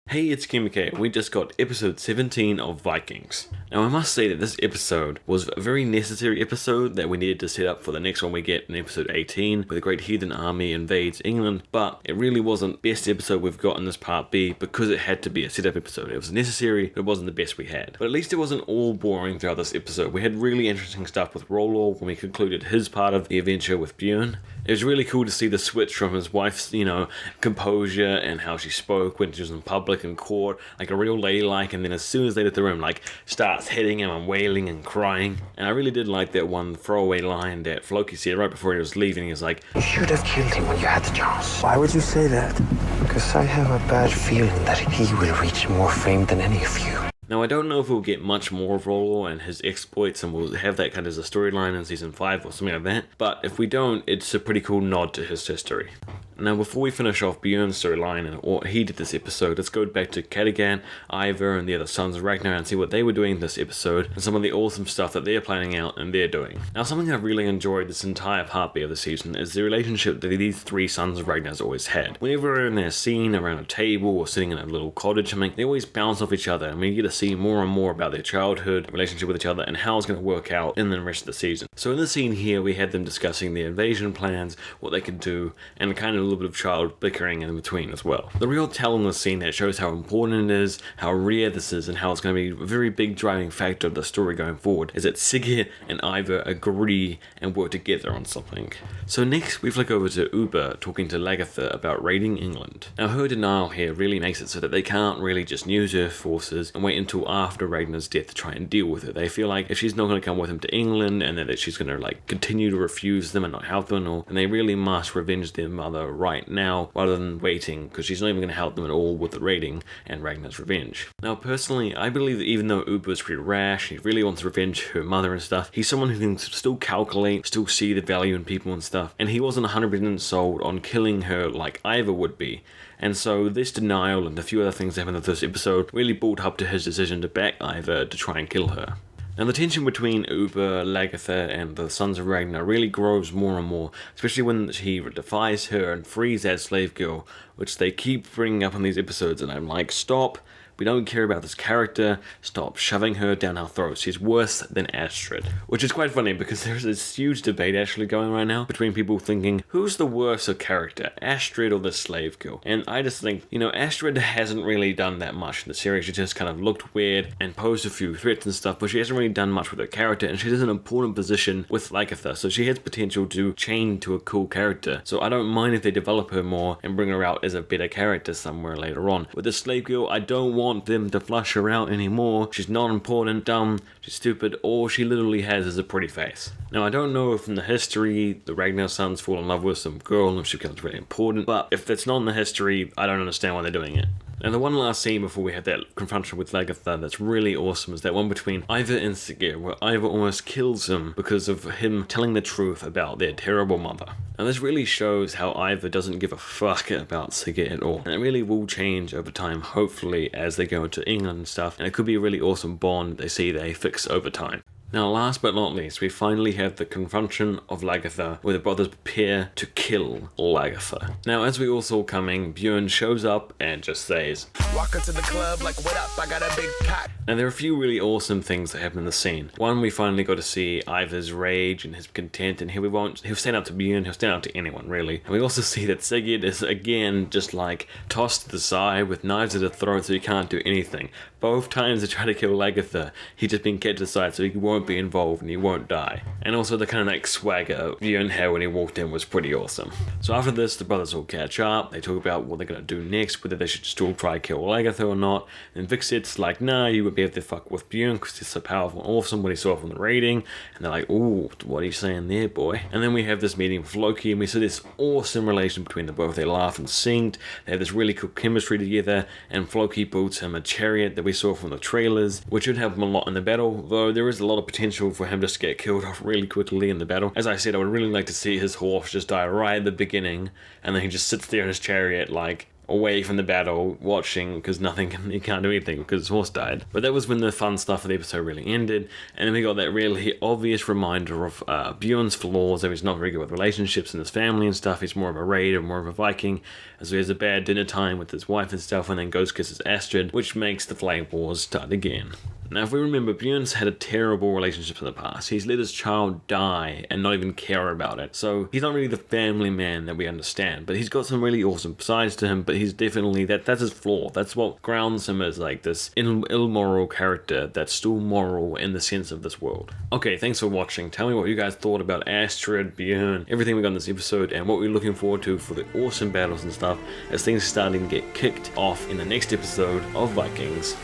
Hey, it's KMK. We just got episode 17 of Vikings. Now, I must say that this episode was a very necessary episode that we needed to set up for the next one we get in episode 18, where the Great Heathen Army invades England, but it really wasn't the best episode we've got in this part B because it had to be a setup episode. It was necessary, but it wasn't the best we had. But at least it wasn't all boring throughout this episode. We had really interesting stuff with Rollo when we concluded his part of the adventure with Björn. It was really cool to see the switch from his wife's, composure and how she spoke when she was in public and court, like a real ladylike, and then as soon as they left the room, starts hitting him and wailing and crying. And I really did like that one throwaway line that Floki said right before he was leaving. He was like, "You should have killed him when you had the chance." Why would you say that? Because I have a bad feeling that he will reach more fame than any of you. Now, I don't know if we'll get much more of Rollo and his exploits, and we'll have that kind of as a storyline in season 5 or something like that. But if we don't, it's a pretty cool nod to his history. Now, before we finish off Björn's storyline and what he did this episode, let's go back to Cadogan, Ivar, and the other sons of Ragnar and see what they were doing this episode and some of the awesome stuff that they're planning out and they're doing. Now, something I've really enjoyed this entire part B of the season is the relationship that these three sons of Ragnar's always had. Whenever they're in their scene around a table or sitting in a little cottage or something, they always bounce off each other, and we get to see more and more about their childhood, relationship with each other, and how it's going to work out in the rest of the season. So in the scene here, we had them discussing the invasion plans, what they could do, and kind of a little bit of child bickering in between as well. The real tell in the scene that shows how important it is, how rare this is, and how it's going to be a very big driving factor of the story going forward, is that Sigurd and Ivar agree and work together on something. So next, we flick over to Uber talking to Lagertha about raiding England. Now, her denial here really makes it so that they can't really just use her forces and wait until after Ragnar's death to try and deal with it. They feel like if she's not going to come with him to England and that she's going to continue to refuse them and not help them, and they really must revenge their mother right now rather than waiting, because she's not even going to help them at all with the raiding and Ragnar's revenge. Now, personally, I believe that even though Uber is pretty rash, he really wants to revenge her mother and stuff, he's someone who can still calculate, still see the value in people and stuff, and he wasn't 100% sold on killing her like Ivar would be. And so this denial and a few other things that happened in this episode really built up to his decision to back Ivar to try and kill her. Now, the tension between Uber, Lagertha, and the Sons of Ragnar really grows more and more, especially when he defies her and frees that slave girl, which they keep bringing up in these episodes, and I'm like, stop. We don't care about this character. Stop shoving her down our throats. She's worse than Astrid. Which is quite funny because there's this huge debate actually going right now between people thinking, who's the worse character, Astrid or the slave girl? And I just think, Astrid hasn't really done that much in the series. She just kind of looked weird and posed a few threats and stuff, but she hasn't really done much with her character, and she's in an important position with Lagertha, so she has potential to change to a cool character. So I don't mind if they develop her more and bring her out as a better character somewhere later on. With the slave girl, I don't want them to flush her out anymore. She's not important, dumb, she's stupid, all she literally has is a pretty face. Now, I don't know if in the history the Ragnar sons fall in love with some girl and if she becomes really important, but if that's not in the history, I don't understand why they're doing it. And the one last scene before we have that confrontation with Lagertha that's really awesome is that one between Ivar and Sigurd, where Ivar almost kills him because of him telling the truth about their terrible mother. And this really shows how Ivar doesn't give a fuck about Sigurd at all. And it really will change over time, hopefully, as they go into England and stuff. And it could be a really awesome bond they fix over time. Now, last but not least, we finally have the confrontation of Lagertha, where the brothers prepare to kill Lagertha. Now, as we all saw coming, Björn shows up and just says, "Walk into the club like, what up, I got a big cock." Now, there are a few really awesome things that happen in the scene. One, we finally got to see Ivar's rage and his content, and he'll stand up to Björn, he'll stand up to anyone, really. And we also see that Sigurd is, again, just tossed to the side with knives at his throat so he can't do anything. Both times they try to kill Lagertha, he's just been kept aside so he won't be involved and he won't die. And also the kind of swagger Björn had when he walked in was pretty awesome. So after this, the brothers all catch up, they talk about what they're going to do next, whether they should still try to kill Lagertha or not, and Vixit's like, nah, you would be able to fuck with Björn because he's so powerful and awesome what he saw from the raiding, and they're like, ooh, what are you saying there, boy? And then we have this meeting with Floki, and we see this awesome relation between them both. They laugh and sing, they have this really cool chemistry together, and Floki builds him a chariot that we saw from the trailers, which should help him a lot in the battle, though there is a lot of potential for him just to get killed off really quickly in the battle. As I said, I would really like to see his horse just die right at the beginning, and then he just sits there in his chariot away from the battle watching because he can't do anything because his horse died. But that was when the fun stuff of the episode really ended, and then we got that really obvious reminder of Bjorn's flaws, that he's not very good with relationships and his family and stuff. He's more of a raider, more of a Viking, and so he has a bad dinner time with his wife and stuff, and then goes kisses Astrid, which makes the Flame Wars start again. Now, if we remember, Bjorn's had a terrible relationship in the past. He's let his child die and not even care about it. So he's not really the family man that we understand, but he's got some really awesome sides to him, but he's definitely, that's his flaw. That's what grounds him as like this immoral character that's still moral in the sense of this world. Okay, thanks for watching. Tell me what you guys thought about Astrid, Bjorn, everything we got in this episode, and what we're looking forward to for the awesome battles and stuff as things are starting to get kicked off in the next episode of Vikings.